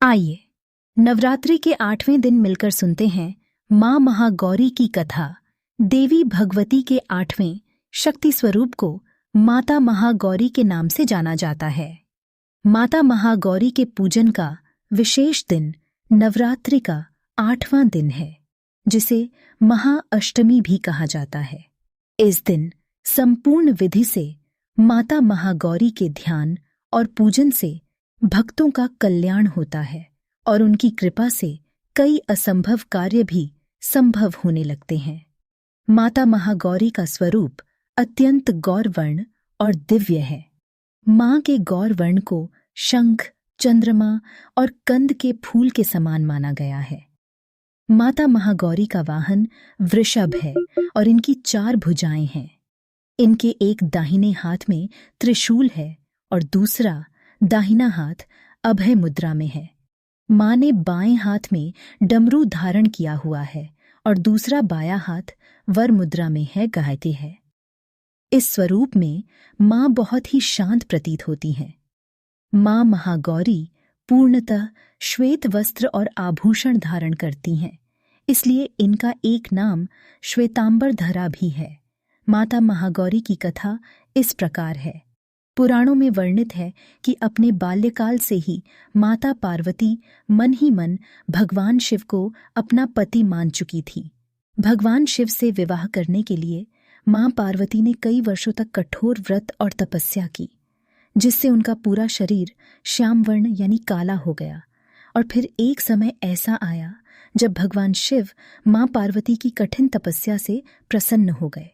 आइए नवरात्रि के 8वें दिन मिलकर सुनते हैं माँ महागौरी की कथा। देवी भगवती के 8वें शक्ति स्वरूप को माता महागौरी के नाम से जाना जाता है। माता महागौरी के पूजन का विशेष दिन नवरात्रि का 8वां दिन है, जिसे महाअष्टमी भी कहा जाता है। इस दिन संपूर्ण विधि से माता महागौरी के ध्यान और पूजन से भक्तों का कल्याण होता है और उनकी कृपा से कई असंभव कार्य भी संभव होने लगते हैं। माता महागौरी का स्वरूप अत्यंत गौरवर्ण और दिव्य है। माँ के गौरवर्ण को शंख, चंद्रमा और कंद के फूल के समान माना गया है। माता महागौरी का वाहन वृषभ है और इनकी 4 भुजाएं हैं। इनके एक दाहिने हाथ में त्रिशूल है और दूसरा दाहिना हाथ अभय मुद्रा में है। माँ ने बाएं हाथ में डमरू धारण किया हुआ है और दूसरा बायां हाथ वर मुद्रा में है, गायती है। इस स्वरूप में माँ बहुत ही शांत प्रतीत होती हैं। माँ महागौरी पूर्णतः श्वेत वस्त्र और आभूषण धारण करती हैं, इसलिए इनका एक नाम श्वेतांबरधरा भी है। माता महागौरी की कथा इस प्रकार है। पुराणों में वर्णित है कि अपने बाल्यकाल से ही माता पार्वती मन ही मन भगवान शिव को अपना पति मान चुकी थी। भगवान शिव से विवाह करने के लिए मां पार्वती ने कई वर्षों तक कठोर व्रत और तपस्या की, जिससे उनका पूरा शरीर श्याम वर्ण यानी काला हो गया। और फिर एक समय ऐसा आया जब भगवान शिव मां पार्वती की कठिन तपस्या से प्रसन्न हो गए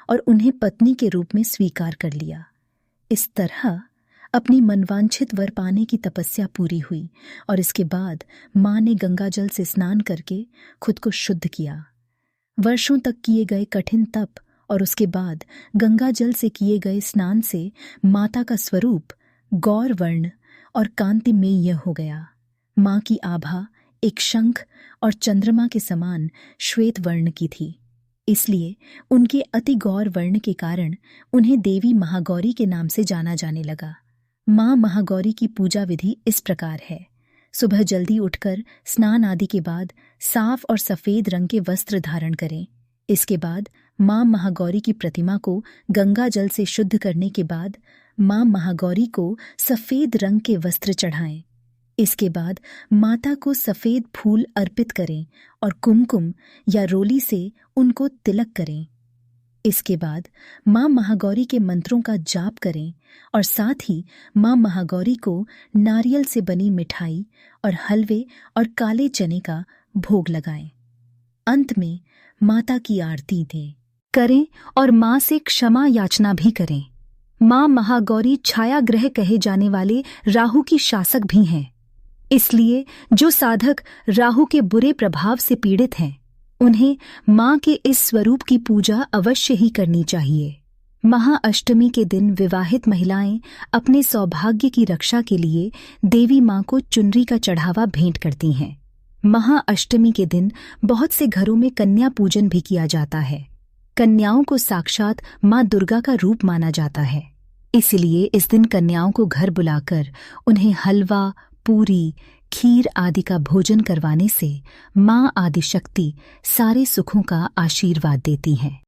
और उन्हें पत्नी के रूप में स्वीकार कर लिया। इस तरह अपनी मनवांछित वर पाने की तपस्या पूरी हुई और इसके बाद माँ ने गंगा जल से स्नान करके खुद को शुद्ध किया। वर्षों तक किए गए कठिन तप और उसके बाद गंगा जल से किए गए स्नान से माता का स्वरूप गौर वर्ण और कांतिमेय हो गया। माँ की आभा एक शंख और चंद्रमा के समान श्वेत वर्ण की थी, इसलिए उनके अति गौर वर्ण के कारण उन्हें देवी महागौरी के नाम से जाना जाने लगा। माँ महागौरी की पूजा विधि इस प्रकार है। सुबह जल्दी उठकर स्नान आदि के बाद साफ और सफ़ेद रंग के वस्त्र धारण करें। इसके बाद माँ महागौरी की प्रतिमा को गंगा जल से शुद्ध करने के बाद माँ महागौरी को सफ़ेद रंग के वस्त्र चढ़ाएं। इसके बाद माता को सफ़ेद फूल अर्पित करें और कुमकुम या रोली से उनको तिलक करें। इसके बाद माँ महागौरी के मंत्रों का जाप करें और साथ ही माँ महागौरी को नारियल से बनी मिठाई और हलवे और काले चने का भोग लगाएं। अंत में माता की आरती दें करें और माँ से क्षमा याचना भी करें। माँ महागौरी छाया ग्रह कहे जाने वाले राहु की शासक भी हैं, इसलिए जो साधक राहु के बुरे प्रभाव से पीड़ित हैं, उन्हें माँ के इस स्वरूप की पूजा अवश्य ही करनी चाहिए। महाअष्टमी के दिन विवाहित महिलाएं अपने सौभाग्य की रक्षा के लिए देवी माँ को चुनरी का चढ़ावा भेंट करती हैं। महाअष्टमी के दिन बहुत से घरों में कन्या पूजन भी किया जाता है। कन्याओं को साक्षात माँ दुर्गा का रूप माना जाता है, इसलिए इस दिन कन्याओं को घर बुलाकर उन्हें हलवा, पूरी, खीर आदि का भोजन करवाने से माँ आदिशक्ति सारे सुखों का आशीर्वाद देती हैं।